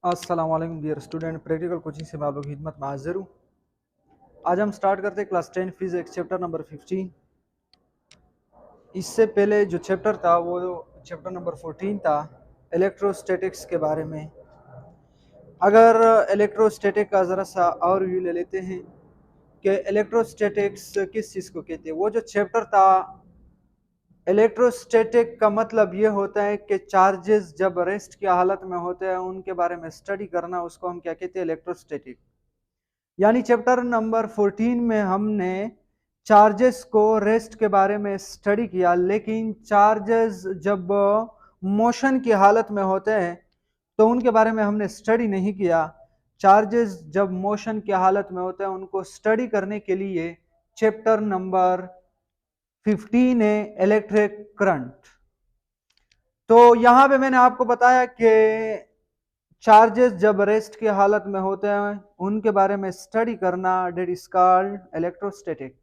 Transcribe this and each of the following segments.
अस्सलाम वालेकुम dear student, practical coaching से मैं आप लोग की खिदमत में हाजिर हूँ। आज हम स्टार्ट करते हैं क्लास 10 फिजिक्स चैप्टर नंबर 15। इससे पहले जो चैप्टर था वो चैप्टर नंबर 14 था, इलेक्ट्रोस्टैटिक्स के बारे में। अगर इलेक्ट्रोस्टैटिक का ज़रा सा और व्यू ले लेते हैं कि इलेक्ट्रोस्टैटिक्स किस चीज़ को कहते हैं। वो जो चैप्टर था, इलेक्ट्रोस्टैटिक का मतलब ये होता है कि चार्जेस जब रेस्ट की हालत में होते हैं उनके बारे में स्टडी करना, उसको हम क्या कहते हैं, इलेक्ट्रोस्टैटिक। यानी चैप्टर नंबर 14 में हमने चार्जेस को रेस्ट के बारे में स्टडी किया, लेकिन चार्जेस जब मोशन की हालत में होते हैं तो उनके बारे में हमने स्टडी नहीं किया। चार्जेस जब मोशन की हालत में होते हैं उनको स्टडी करने के लिए चैप्टर नंबर 15 है, इलेक्ट्रिक करंट। तो यहां पे मैंने आपको बताया कि चार्जेस जब रेस्ट की हालत में होते हैं उनके बारे में स्टडी करना, डेट इज कॉल्ड इलेक्ट्रोस्टैटिक।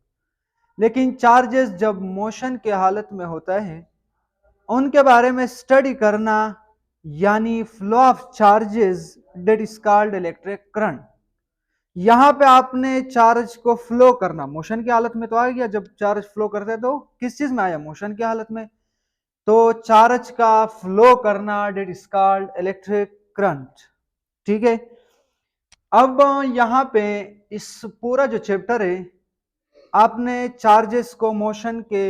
लेकिन चार्जेस जब मोशन की हालत में होता है उनके बारे में स्टडी करना, यानी flow of charges, that is called electric current. यहां पे आपने चार्ज को फ्लो करना, मोशन की हालत में तो आ गया, जब चार्ज फ्लो करते हैं तो किस चीज में आया, मोशन की हालत में। तो चार्ज का फ्लो करना, that is called electric current. ठीक है। अब यहाँ पे इस पूरा जो चैप्टर है, आपने चार्जेस को मोशन के,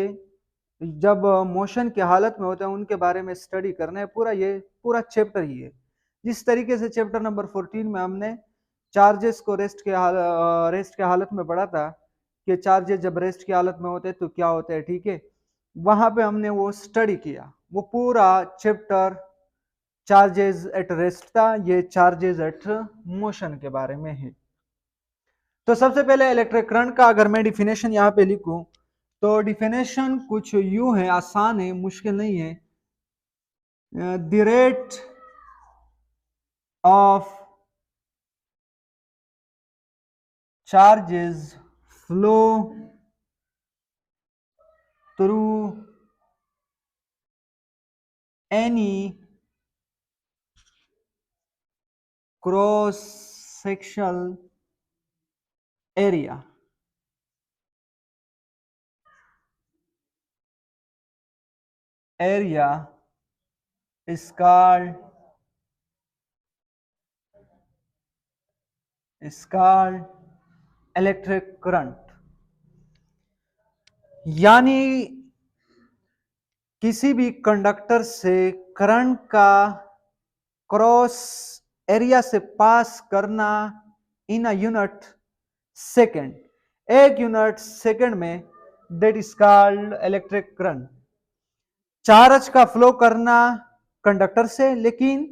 जब मोशन की हालत में होते हैं उनके बारे में स्टडी करना है। पूरा ये पूरा चैप्टर ही है। जिस तरीके से चैप्टर नंबर 14 में हमने चार्जेस को रेस्ट के हालत में पढ़ा था कि चार्जेस जब रेस्ट की हालत में होते हैं तो क्या होता है, ठीक है, वहां पे हमने वो स्टडी किया। वो पूरा चैप्टर चार्जेस एट रेस्ट था, ये चार्जेस एट मोशन के बारे में है। तो सबसे पहले इलेक्ट्रिक करंट का अगर मैं डिफिनेशन यहाँ पे लिखूं तो डिफिनेशन कुछ यूं है, आसान है, मुश्किल नहीं है। The rate of charges flow through any cross sectional area is called electric current. यानी किसी भी कंडक्टर से करंट का क्रॉस एरिया से पास करना इन अ यूनिट सेकेंड, एक यूनिट सेकेंड में, that is called electric current. Charge का फ्लो करना कंडक्टर से, लेकिन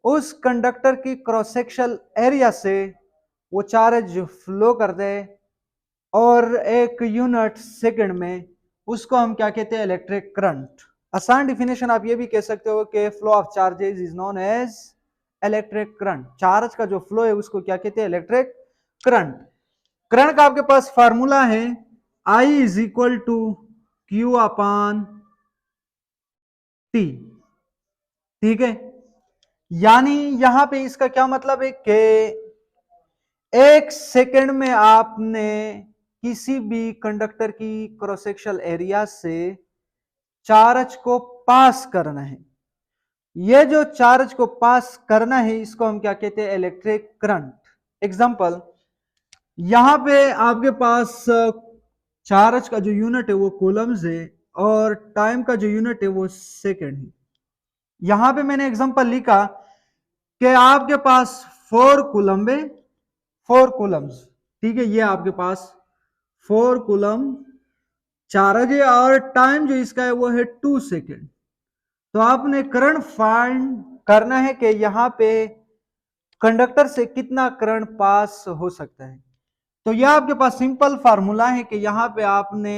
उस कंडक्टर की क्रॉस सेक्शनल एरिया से वो चार्ज फ्लो कर दे और एक यूनिट सेकेंड में, उसको हम क्या कहते हैं, इलेक्ट्रिक करंट। आसान डिफिनेशन आप ये भी कह सकते हो कि flow of charges is known as electric current. Charge का जो फ्लो है उसको क्या कहते हैं, इलेक्ट्रिक करंट। करंट का आपके पास फार्मूला है, I is equal to Q upon T. ठीक है। यानी यहां पे इसका क्या मतलब है कि एक सेकंड में आपने किसी भी कंडक्टर की क्रॉस सेक्शनल एरिया से चार्ज को पास करना है। ये जो चार्ज को पास करना है इसको हम क्या कहते हैं, इलेक्ट्रिक करंट। एग्जांपल, यहां पे आपके पास चार्ज का जो यूनिट है वो कूलम्स है और टाइम का जो यूनिट है वो सेकंड है। यहां पे मैंने एग्जांपल लिखा कि आपके पास 4 कूलम है, 4 कूलम्स। ठीक है, ये आपके पास 4 कूलम चार्ज है और टाइम जो इसका है वो है 2 सेकेंड। तो आपने करंट फाइंड करना है कि यहाँ पे कंडक्टर से कितना करंट पास हो सकता है। तो यह आपके पास सिंपल फार्मूला है कि यहाँ पे आपने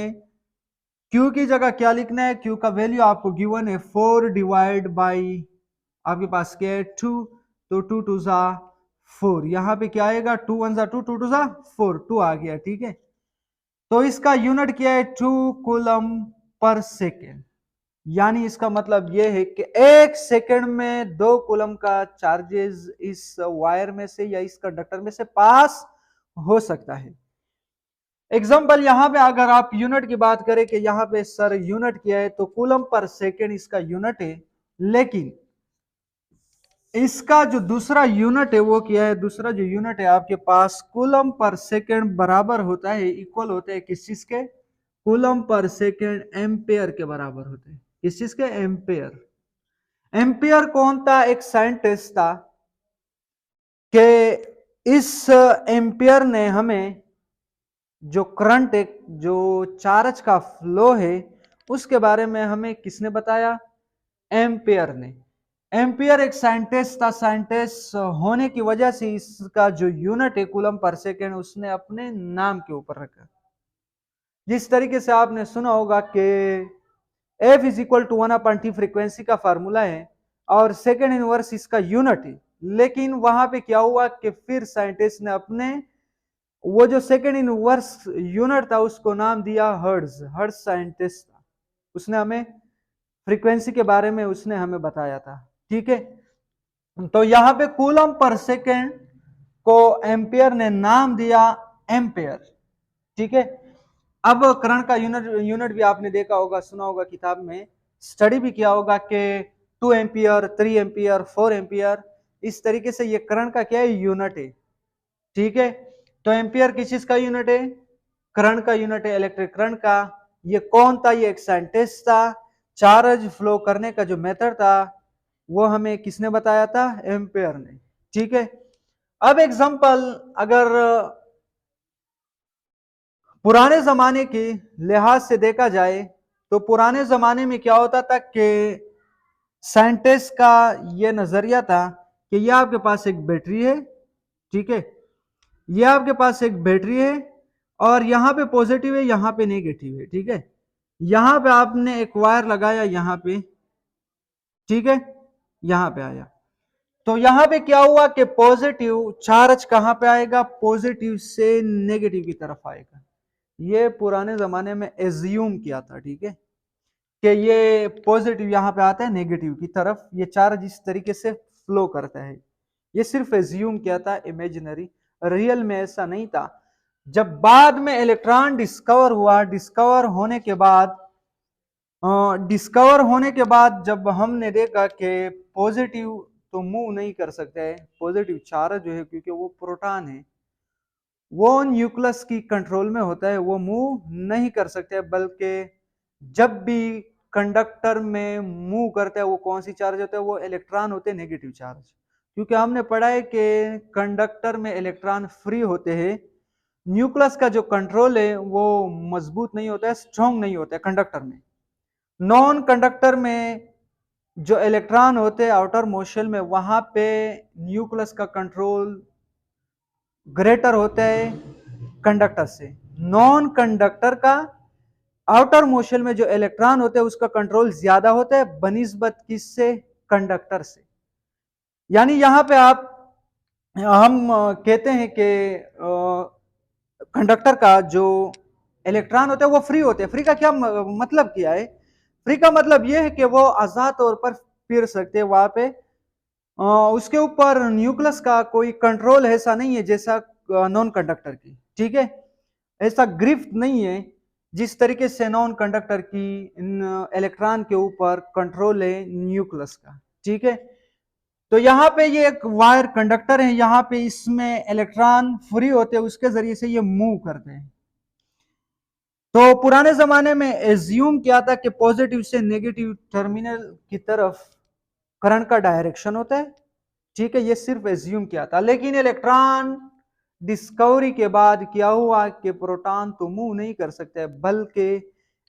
Q की जगह क्या लिखना है, Q का वैल्यू आपको गिवन है 4 डिवाइड बाई आपके पास क्या है 2, तो 2 टू ज़ा 4, यहाँ पे क्या आएगा 2 1 ज़ा 2, 2 टू ज़ा 4, 2 आ गया। ठीक है, तो इसका यूनिट क्या है, 2 कूलम पर सेकेंड। यानी इसका मतलब यह है कि 1 सेकंड में 2 कूलम का चार्जेस इस वायर में से या इस कंडक्टर में से पास हो सकता है। एग्जाम्पल यहां पे अगर आप यूनिट की बात करें कि यहां पे सर यूनिट किया है तो कूलम पर सेकंड इसका यूनिट है, लेकिन इसका जो दूसरा यूनिट है वो क्या है, दूसरा जो यूनिट है आपके पास कूलम पर सेकंड बराबर होता है, इक्वल होता है किस चीज के, कूलम पर सेकंड एम्पेयर के बराबर होते हैं। किस चीज के, एम्पेयर। एम्पियर कौन था, एक साइंटिस्ट था कि इस एम्पियर ने हमें जो करंट है, जो चार्ज का फ्लो है, उसके बारे में हमें किसने बताया, एम्पियर ने। एम्पियर एक साइंटिस्ट था, साइंटिस्ट होने की वजह से इसका जो यूनिट है कूलम पर सेकेंड उसने अपने नाम के ऊपर रखा। जिस तरीके से आपने सुना होगा कि F is equal to 1/T frequency का फार्मूला है और सेकेंड इनवर्स इसका यूनिट है, लेकिन वहां पे क्या हुआ कि फिर साइंटिस्ट ने अपने वो जो सेकेंड इनवर्स यूनिट था उसको नाम दिया हर्ट्ज। हर्ट्ज साइंटिस्ट था, उसने हमें फ्रीक्वेंसी के बारे में उसने हमें बताया था। ठीक है, तो यहां पे कूलम पर सेकेंड को एम्पियर ने नाम दिया एम्पियर। ठीक है, अब करंट का यूनिट यूनिट भी आपने देखा होगा, सुना होगा, किताब में स्टडी भी किया होगा कि 2 एम्पियर, 3 एम्पियर, 4 एम्पियर, इस तरीके से ये करंट का क्या है, यूनिट है। ठीक है, तो एम्पियर किस चीज का यूनिट है, करंट का यूनिट है, इलेक्ट्रिक करंट का। ये कौन था, ये एक साइंटिस्ट था। चार्ज फ्लो करने का जो मेथड था वो हमें किसने बताया था, एम्पियर ने। ठीक है, अब एग्जांपल अगर पुराने जमाने के लिहाज से देखा जाए तो पुराने जमाने में क्या होता था कि साइंटिस्ट का यह नजरिया था कि यह आपके पास एक बैटरी है। ठीक है, यह आपके पास एक बैटरी है और यहां पे पॉजिटिव है, यहां पे नेगेटिव है। ठीक है, यहां पे आपने एक वायर लगाया यहां पे, ठीक है, यहां पे आया, तो यहां पे क्या हुआ कि पॉजिटिव चार्ज कहां पे आएगा, पॉजिटिव से नेगेटिव की तरफ आएगा। ये पुराने जमाने में एज्यूम किया था। ठीक है, कि ये पॉजिटिव यहां पे आता है नेगेटिव की तरफ, ये चार्ज इस तरीके से फ्लो करता है। ये सिर्फ एज्यूम किया था, इमेजिनरी, रियल में ऐसा नहीं था। जब बाद में इलेक्ट्रॉन डिस्कवर हुआ, डिस्कवर होने के बाद जब हमने देखा कि पॉजिटिव तो मूव नहीं कर सकता है, पॉजिटिव चार्ज जो है, क्योंकि वो प्रोटॉन है, वो न्यूक्लियस की कंट्रोल में होता है, वो मूव नहीं कर सकते, बल्कि जब भी कंडक्टर में मूव करता है वो कौन सी चार्ज होता है, वो इलेक्ट्रॉन होते हैं नेगेटिव चार्ज। क्योंकि हमने पढ़ा है कि कंडक्टर में इलेक्ट्रॉन फ्री होते हैं, न्यूक्लियस का जो कंट्रोल है वो मजबूत नहीं होता है, स्ट्रॉन्ग नहीं होता है कंडक्टर में। नॉन कंडक्टर में जो इलेक्ट्रॉन होते हैं आउटर मोशन में, वहां पे न्यूक्लियस का कंट्रोल ग्रेटर होता है कंडक्टर से। नॉन कंडक्टर का आउटर मोशन में जो इलेक्ट्रॉन होते हैं उसका कंट्रोल ज्यादा होता है बनिस्बत किससे, कंडक्टर से। यानी यहां पे हम कहते हैं कि कंडक्टर का जो इलेक्ट्रॉन होते हैं वो फ्री होते हैं। फ्री का क्या मतलब किया है, फ्री का मतलब ये है कि वो आजाद तौर पर फिर सकते हैं वहां पे। उसके ऊपर न्यूक्लियस का कोई कंट्रोल ऐसा नहीं है जैसा नॉन कंडक्टर की। ठीक है, ऐसा ग्रिफ्ट नहीं है जिस तरीके से नॉन कंडक्टर की इलेक्ट्रॉन के ऊपर कंट्रोल है न्यूक्लियस का। ठीक है, तो यहाँ पे ये एक वायर कंडक्टर है, यहाँ पे इसमें इलेक्ट्रॉन फ्री होते हैं, उसके जरिए से ये मूव करते हैं। तो पुराने जमाने में एज्यूम किया था कि पॉजिटिव से नेगेटिव टर्मिनल की तरफ करंट का डायरेक्शन होता है। ठीक है, ये सिर्फ एज्यूम किया था, लेकिन इलेक्ट्रॉन डिस्कवरी के बाद क्या हुआ कि प्रोटॉन तो मूव नहीं कर सकते बल्कि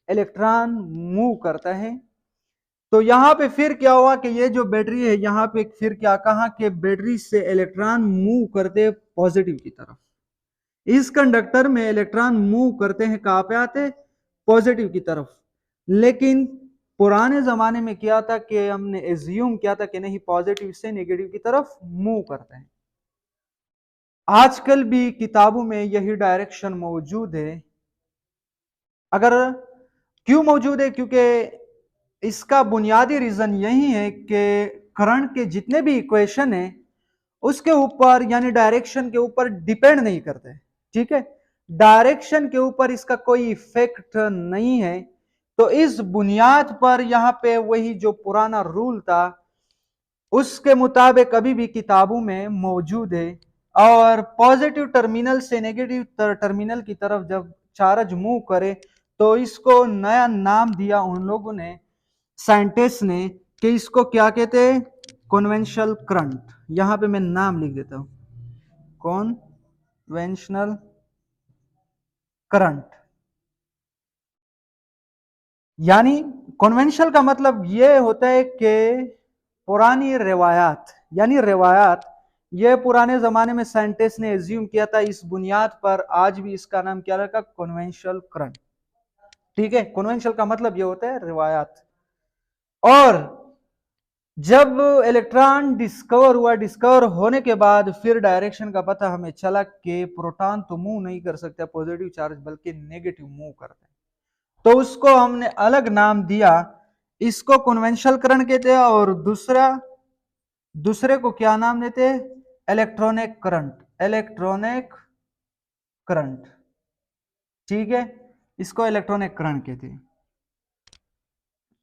इलेक्ट्रॉन मूव करता है। तो यहां पे फिर क्या हुआ कि ये जो बैटरी है यहां पे फिर क्या कहा कि बैटरी से इलेक्ट्रॉन मूव करते पॉजिटिव की तरफ। इस कंडक्टर में इलेक्ट्रॉन मूव करते हैं कहां पे आते, पॉजिटिव की तरफ। लेकिन पुराने जमाने में क्या था कि हमने एज्यूम किया था कि नहीं, पॉजिटिव से नेगेटिव की तरफ मूव करते हैं। आजकल भी किताबों में यही डायरेक्शन मौजूद है। अगर क्यों मौजूद है, क्योंकि इसका बुनियादी रीजन यही है कि करंट के जितने भी इक्वेशन है उसके ऊपर यानी डायरेक्शन के ऊपर डिपेंड नहीं करते, ठीक है। डायरेक्शन के ऊपर इसका कोई इफेक्ट नहीं है। तो इस बुनियाद पर यहाँ पे वही जो पुराना रूल था उसके मुताबिक अभी भी किताबों में मौजूद है। और पॉजिटिव टर्मिनल से नेगेटिव टर्मिनल की तरफ जब चार्ज मूव करे तो इसको नया नाम दिया उन लोगों ने, साइंटिस्ट ने, कि इसको क्या कहते हैं, कन्वेंशनल करंट। यहां पे मैं नाम लिख देता हूं, कन्वेंशनल करंट। यानी कन्वेंशनल का मतलब यह होता है कि पुरानी रिवायात, यानी रिवायात, ये पुराने जमाने में साइंटिस्ट ने एज्यूम किया था, इस बुनियाद पर आज भी इसका नाम क्या रखा, कन्वेंशनल करंट, ठीक है। कन्वेंशनल का मतलब ये होता है रिवायात। और जब इलेक्ट्रॉन डिस्कवर हुआ, डिस्कवर होने के बाद फिर डायरेक्शन का पता हमें चला कि प्रोटॉन तो मूव नहीं कर सकता पॉजिटिव चार्ज, बल्कि नेगेटिव मूव करते हैं। तो उसको हमने अलग नाम दिया, इसको कन्वेंशनल करंट कहते हैं। और दूसरे को क्या नाम देते हैं, इलेक्ट्रॉनिक करंट, इलेक्ट्रॉनिक करंट, ठीक है। इसको इलेक्ट्रॉनिक करंट कहते हैं।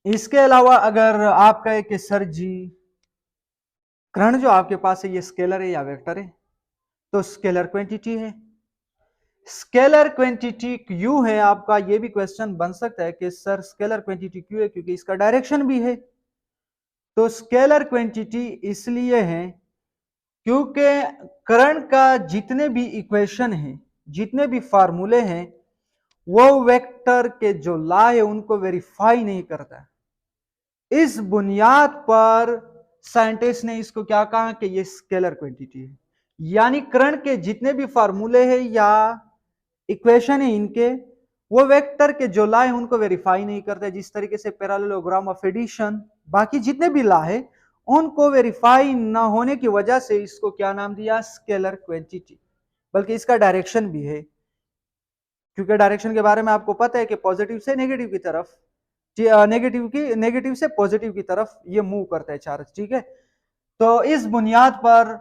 इसके अलावा अगर आप कहे कि सर जी करंट जो आपके पास है ये स्केलर है या वेक्टर है, तो स्केलर क्वांटिटी है। स्केलर क्वांटिटी क्यों है, आपका ये भी क्वेश्चन बन सकता है कि सर स्केलर क्वांटिटी क्यों है, क्योंकि इसका डायरेक्शन भी है। तो स्केलर क्वांटिटी इसलिए है क्योंकि करंट का जितने भी इक्वेशन है, जितने भी फार्मूले हैं, वो वेक्टर के जो लॉ है उनको वेरीफाई नहीं करता। इस बुनियाद पर साइंटिस्ट ने इसको क्या कहा कि ये स्केलर क्वांटिटी है। यानी करंट के जितने भी फार्मूले हैं या इक्वेशन है इनके, वो वेक्टर के जो लॉ है उनको वेरीफाई नहीं करते। जिस तरीके से पैरेललोग्राम ऑफ एडिशन, बाकी जितने भी लॉ है उनको वेरीफाई ना होने की वजह से इसको क्या नाम दिया, स्केलर क्वांटिटी। बल्कि इसका डायरेक्शन भी है, क्योंकि डायरेक्शन के बारे में आपको पता है कि पॉजिटिव से नेगेटिव की तरफ, नेगेटिव से पॉजिटिव की तरफ ये मूव करता है चार्ज, ठीक है। तो इस बुनियाद पर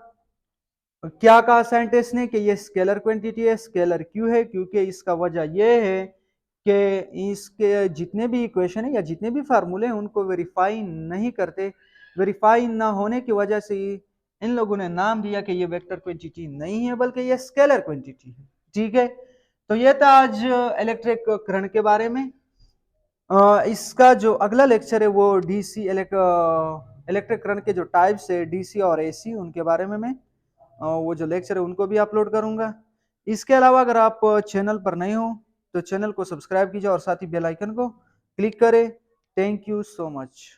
क्या कहा साइंटिस्ट ने कि ये स्केलर क्वांटिटी है। स्केलर क्यों है, क्योंकि इसका वजह यह है कि इसके जितने भी इक्वेशन है या जितने भी फार्मूले हैं उनको वेरीफाई नहीं करते। वेरीफाई ना होने की वजह से इन लोगों ने नाम दिया कि ये वेक्टर क्वांटिटी नहीं है बल्कि ये स्केलर क्वांटिटी है, ठीक है। तो ये था आज इलेक्ट्रिक करंट के बारे में। इसका जो अगला लेक्चर है वो डीसी इलेक्ट्रिक करंट के जो टाइप्स है डीसी और एसी, उनके बारे में मैं वो जो लेक्चर है उनको भी अपलोड करूंगा। इसके अलावा अगर आप चैनल पर नए हो तो चैनल को सब्सक्राइब कीजिए और साथ ही बेल आइकन को क्लिक करें। Thank you so much.